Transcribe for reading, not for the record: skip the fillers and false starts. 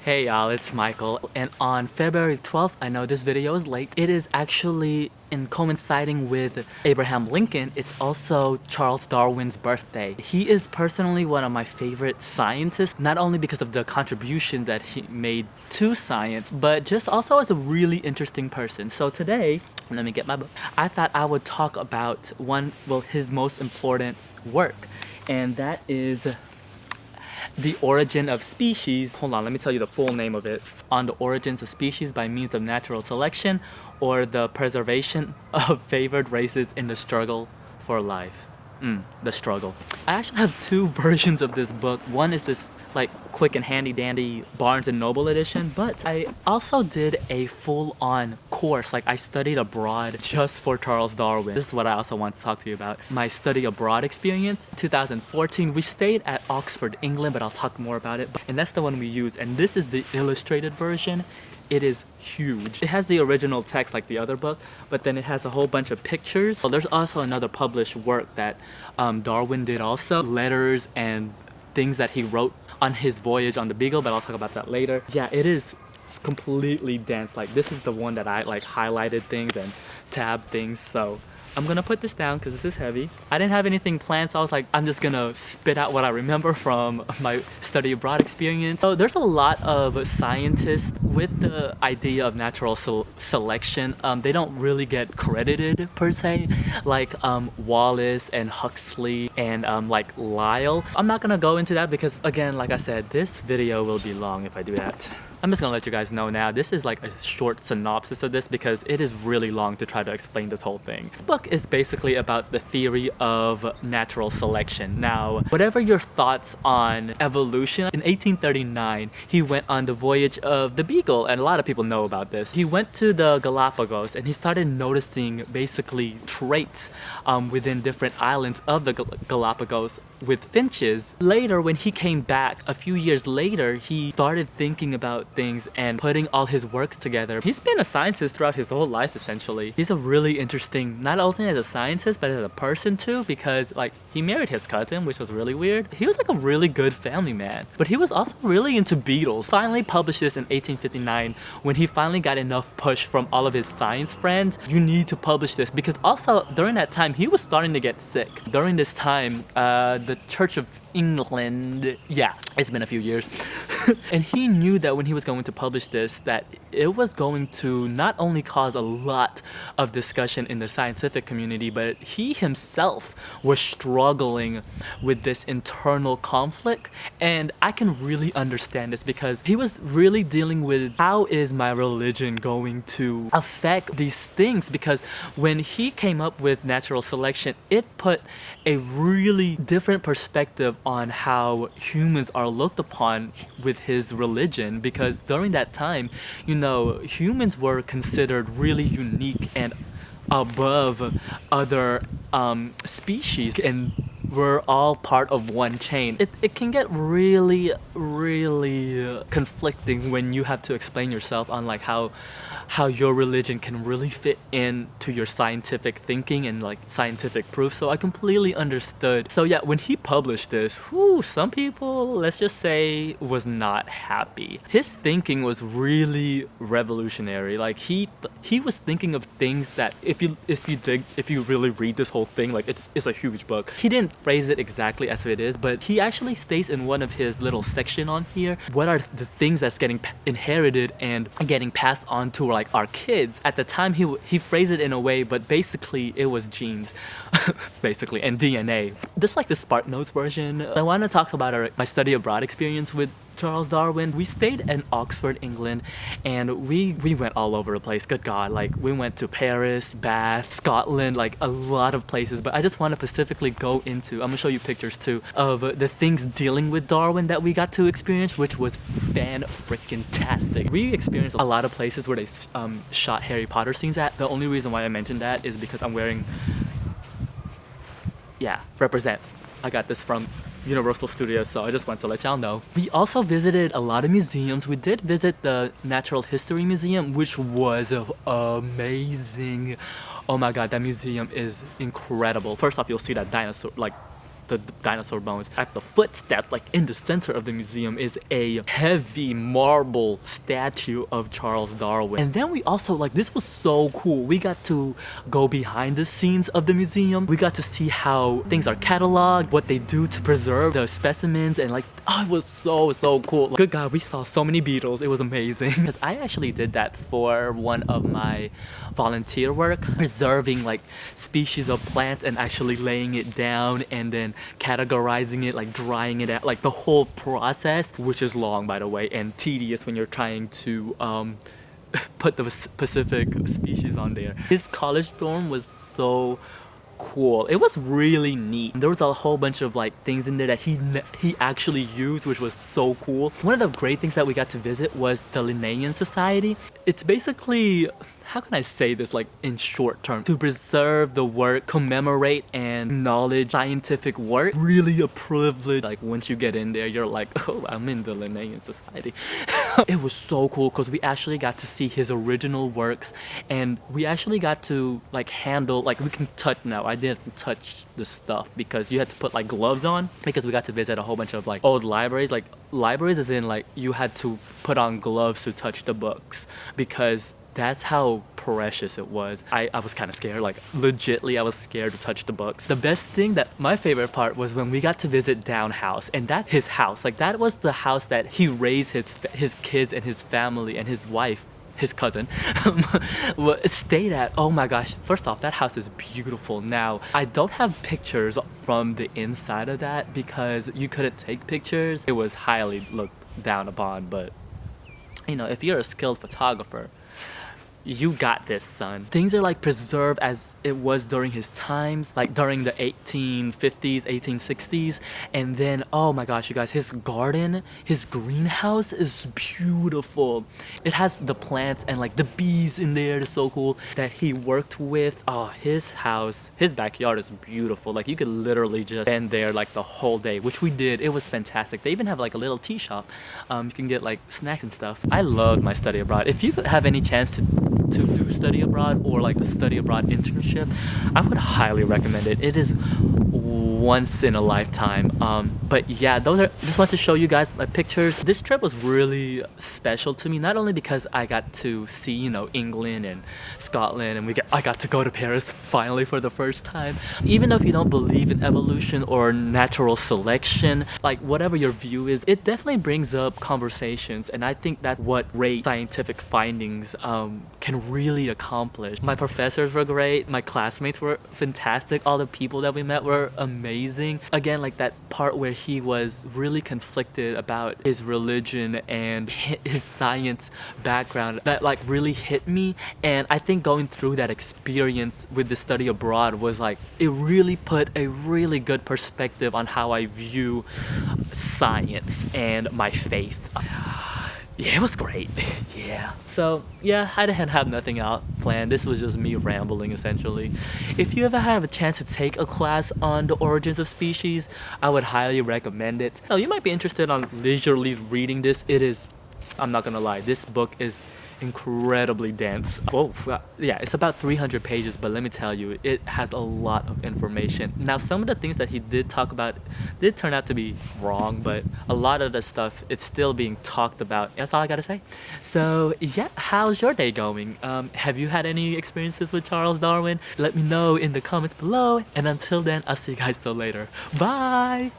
Hey y'all, it's Michael, and on February 12th, I know this video is late, it is actually in coinciding with Abraham Lincoln. It's also Charles Darwin's birthday. He is personally one of my favorite scientists, not only because of the contribution that he made to science, but just also as a really interesting person. So today, let me get my book, I thought I would talk about his most important work, and that is The Origin of Species. Hold on, let me tell you the full name of it. On the Origins of Species by Means of Natural Selection, or the Preservation of Favored Races in the Struggle for Life. The struggle. I actually have two versions of this book. One is this like quick and handy dandy Barnes and Noble edition, but I also did a full-on course. Like I studied abroad just for Charles Darwin. This is what I also want to talk to you about. My study abroad experience. 2014, we stayed at Oxford, England, but I'll talk more about it. And that's the one we use. And this is the illustrated version. It is huge. It has the original text like the other book, but then it has a whole bunch of pictures. So there's also another published work that Darwin did also. Letters and things that he wrote on his voyage on the Beagle, but I'll talk about that later. Yeah, it is completely dense. Like this is the one that I like highlighted things and tabbed things. So I'm gonna put this down because this is heavy. I didn't have anything planned, so I was like, I'm just gonna spit out what I remember from my study abroad experience. So there's a lot of scientists with the idea of natural selection. They don't really get credited per se, like Wallace and Huxley and like Lyell. I'm not gonna go into that because again, like I said, this video will be long if I do that. I'm just gonna let you guys know now, this is like a short synopsis of this because it is really long to try to explain this whole thing. This book is basically about the theory of natural selection. Now, whatever your thoughts on evolution, in 1839, he went on the voyage of the Beagle, and a lot of people know about this. He went to the Galapagos and he started noticing basically traits within different islands of the Galapagos with finches. Later, when he came back, a few years later, he started thinking about things and putting all his works together. He's been a scientist throughout his whole life, essentially. He's a really interesting, not only as a scientist, but as a person too, because like he married his cousin, which was really weird. He was like a really good family man, but he was also really into beetles. Finally published this in 1859 when he finally got enough push from all of his science friends. You need to publish this, because also during that time, he was starting to get sick. During this time, the Church of England, yeah, it's been a few years. And he knew that when he was going to publish this, that it was going to not only cause a lot of discussion in the scientific community, but he himself was struggling with this internal conflict. And I can really understand this because he was really dealing with, how is my religion going to affect these things? Because when he came up with natural selection, it put a really different perspective on how humans are looked upon with his religion, because during that time, you know, humans were considered really unique and above other species, and we're all part of one chain. It can get really conflicting when you have to explain yourself on like how your religion can really fit into your scientific thinking and like scientific proof. So I completely understood. So yeah, when he published this, some people, let's just say, was not happy. His thinking was really revolutionary. Like he was thinking of things that if you really read this whole thing, like it's a huge book. He didn't phrase it exactly as it is, but he actually states in one of his little section on here, what are the things that's getting inherited and getting passed on to like our kids. At the time, he phrased it in a way, but basically it was genes, basically, and DNA. Just like the Spark Notes version, I want to talk about my study abroad experience with Charles Darwin. We stayed in Oxford, England, and we went all over the place. Good God, like we went to Paris, Bath, Scotland, like a lot of places. But I just want to specifically go into, I'm gonna show you pictures too, of the things dealing with Darwin that we got to experience, which was fan-freaking-tastic. We experienced a lot of places where they shot Harry Potter scenes at. The only reason why I mentioned that is because I'm wearing, yeah, represent. I got this from Universal Studios, so I just want to let y'all know. We also visited a lot of museums. We did visit the Natural History Museum, which was amazing. Oh my God, that museum is incredible. First off, you'll see that dinosaur, like the dinosaur bones. At the footstep, like in the center of the museum, is a heavy marble statue of Charles Darwin. And then we also, like, this was so cool. We got to go behind the scenes of the museum. We got to see how things are cataloged, what they do to preserve the specimens, and like, oh, it was so cool. Good God, we saw so many beetles. It was amazing. Because I actually did that for one of my volunteer work, preserving like species of plants and actually laying it down and then categorizing it, like drying it out, like the whole process, which is long, by the way, and tedious when you're trying to put the specific species on there. His college dorm was so cool. It was really neat. There was a whole bunch of like things in there that he actually used, which was so cool. One of the great things that we got to visit was the Linnaean Society. It's basically, how can I say this like in short term, to preserve the work, commemorate and acknowledge scientific work. Really a privilege. Like once you get in there, you're like, oh, I'm in the Linnaean Society. It was so cool because we actually got to see his original works, and we actually got to like handle, like we can touch now. I didn't touch the stuff because you had to put like gloves on, because we got to visit a whole bunch of like old libraries, like libraries as in like you had to put on gloves to touch the books, because that's how precious it was. I was kind of scared, like legitly I was scared to touch the books. The best thing, that my favorite part, was when we got to visit Down House, and that his house, like that was the house that he raised his kids and his family and his wife, his cousin, stayed at. Oh my gosh, first off, that house is beautiful. Now, I don't have pictures from the inside of that because you couldn't take pictures. It was highly looked down upon, but you know, if you're a skilled photographer, you got this, son. Things are like preserved as it was during his times, like during the 1850s, 1860s. And then, oh my gosh, you guys, his garden, his greenhouse is beautiful. It has the plants and like the bees in there. It's so cool that he worked with. Oh, his house, his backyard is beautiful. Like you could literally just spend there like the whole day, which we did. It was fantastic. They even have like a little tea shop. You can get like snacks and stuff. I loved my study abroad. If you have any chance to do study abroad or like a study abroad internship, I would highly recommend it. It is once in a lifetime. But yeah, those are, just want to show you guys my pictures. This trip was really special to me, not only because I got to see, you know, England and Scotland, and I got to go to Paris finally for the first time. Even though if you don't believe in evolution or natural selection, like whatever your view is, it definitely brings up conversations, and I think that's what great scientific findings can really accomplish. My professors were great, my classmates were fantastic, all the people that we met were amazing. Again, like that part where he was really conflicted about his religion and his science background, that like really hit me. And I think going through that experience with the study abroad was like, it really put a really good perspective on how I view science and my faith. Yeah, it was great. Yeah. So, yeah, I didn't have nothing out planned. This was just me rambling, essentially. If you ever have a chance to take a class on the origins of species, I would highly recommend it. Now, you might be interested on leisurely reading this. It is, I'm not gonna lie, this book is incredibly dense. Oh, yeah, it's about 300 pages, but let me tell you, it has a lot of information. Now, some of the things that he did talk about did turn out to be wrong, but a lot of the stuff, it's still being talked about. That's all I gotta say. So, yeah, how's your day going? Have you had any experiences with Charles Darwin? Let me know in the comments below, and until then, I'll see you guys till later. Bye!